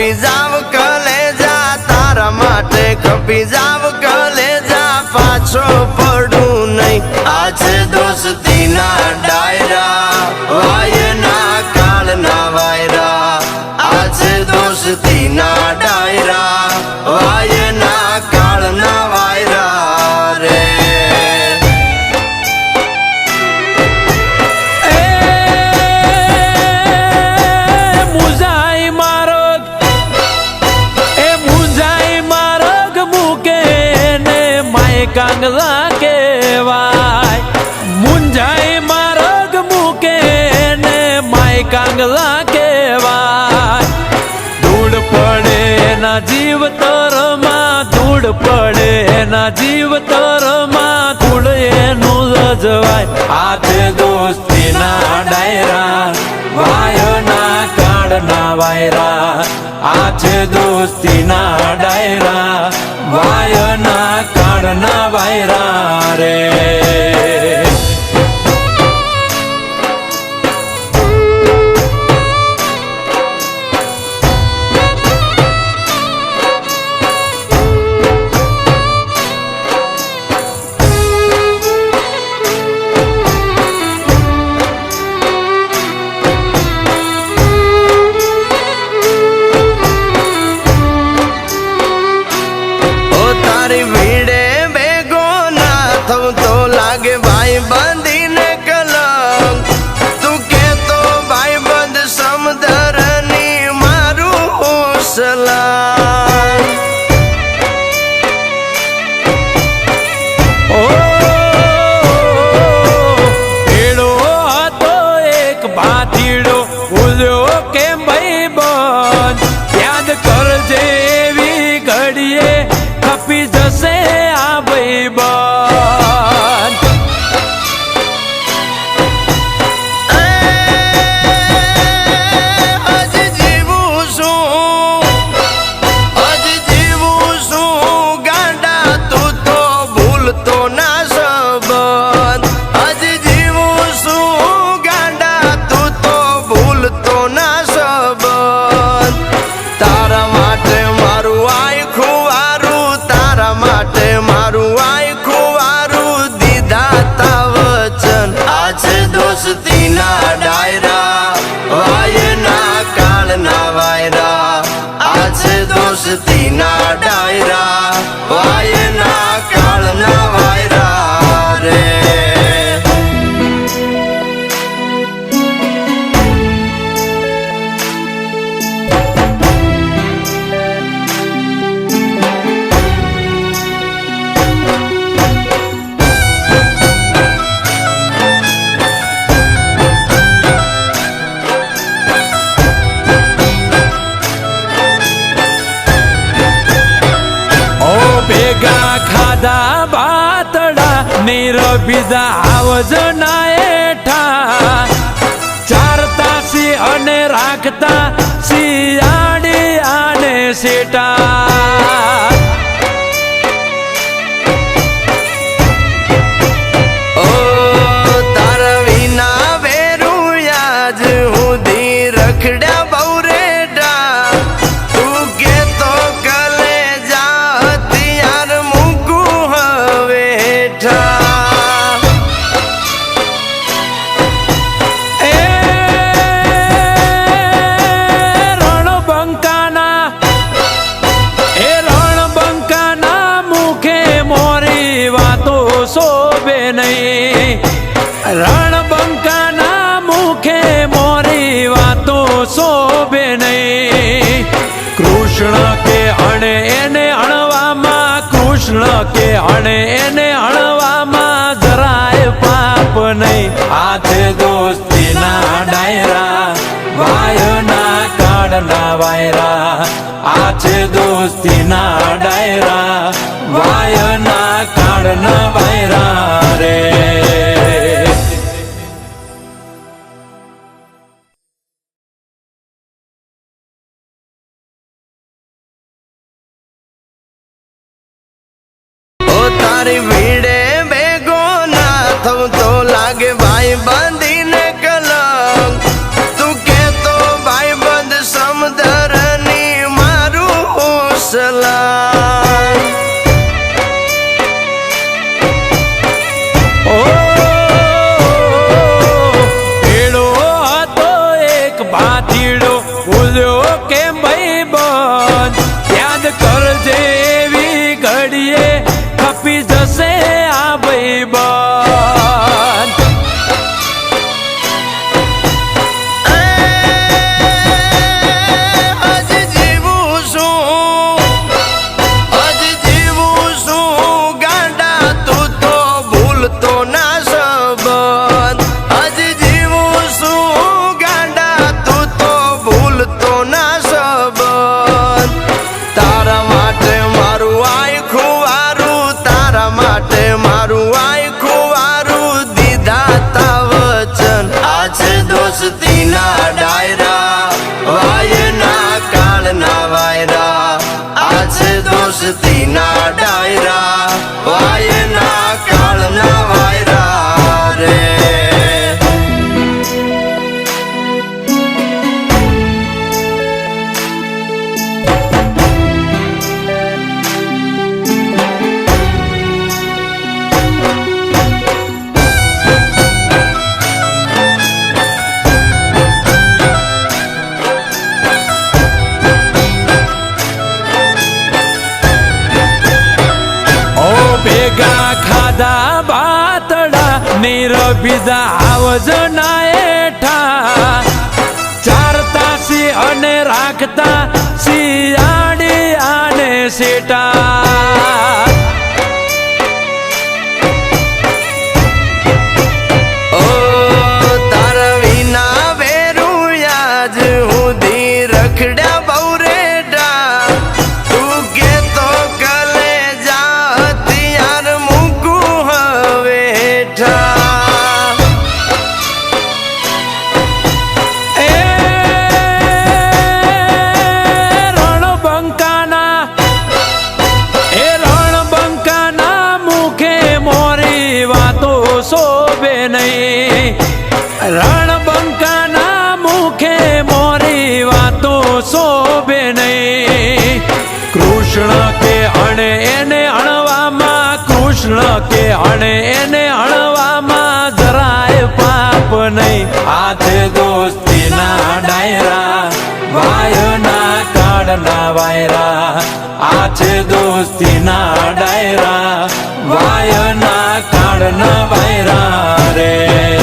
ખપી જાવ કલેજા તારા માટે ખપી જાવ કલેજા પાછો પડું નહીં આજે દોસ્તીના ડાયરા વાયના કાળના વાયરા આજે દોસ્તીના ડાયરા વાયના કાળના વાયરા રે કાંગલા કેવાય મુંજાઈ મારગ મૂકે ને માય કાંગલા કેવાય ધૂળ પડે ના જીવ તરમાં ધૂળ પડે ના જીવ તરમાં ધૂળ એનું જજવાય આજે દોસ્તીના ડાયરા વાયના કાળના વાયરા આજે દોસ્તીના ડાયરા વાયના કાળના વાયરા રે તો લાગે ભાઈ બંધીને કલંક તું કેતો ભાઈ બંધ સમદરની મારું સલામ ઓ એડો હતો એક ભાતીડો ભૂલ્યો કેમ ભાઈ બંધ યાદ કરજે એવી ઘડીએ ખપી જશે આ ભાઈ બંધ દોસ્તીના ડાયરા વાયના કાળના વાયરા આજે દોસ્તીના ડાયરા વાયના કાળના વાયરા રે ભેગા ખાધા બાતડા નીરબીજા આવજના એઠા ચારતા સી અને રાખતા શિયાળી આને સેટા ઓ તારા વિના વેરું યાજ હુંધી રખડ્યા બહુ રેડા તું કેતો શોભે નહીં રણબંકાના મુખે મોરી વાતો શોભે નહીં કૃષ્ણ કે અણે એને અણવામાં કૃષ્ણ કે અણે એને અણવામાં જરાય પાપ નહીં આજે દોસ્તીના ડાયરા વાયના કાળના વાયરા આજે દોસ્તીના ડાયરા વાયના કાળના વાયરા રે તારી ભીડે બેગો ના થવું તો લાગે ભાઈ બંધીને કલંક તું કેતો ભાઈ બંધ સમદરની ભાતીડો ભૂલ્યો કેમ ભાઈ બંધ યાદ કરજે એવી ઘડીએ ખપી જશે આ ભાઈ બંધ દોસ્તીના ડાયરા વાયના કાળના વાયરા આ છે દોસ્તીના ડાયરા વાયના કાળના વાયરા રે ભેગા ખાધા બાતડા નીર બીજા આવજના એઠા ચારતા સી અને રાખતા શિયાળી આને સેટા ઓ તારા વિના વેરું યાજ હુંધી રખડ્યા બહુ રેડા તું કે તો કલે જા હથિયાર મૂકું હવે હેઠા એ રણબંકાના મુખે મોરી વાતો શોભે નહીં રણબંકાના મુખે મોરી વાતો શોભે નહીં કૃષ્ણ કે અણે એને અણવામાં કૃષ્ણ કે અણે એને અણવામાં જરાય પાપ નહીં હાથે દોસ્તીના ડાયરા વાયના કાળના વાયરા આ છે દોસ્તીના ડાયરા વાયના કાળના વાયરા રે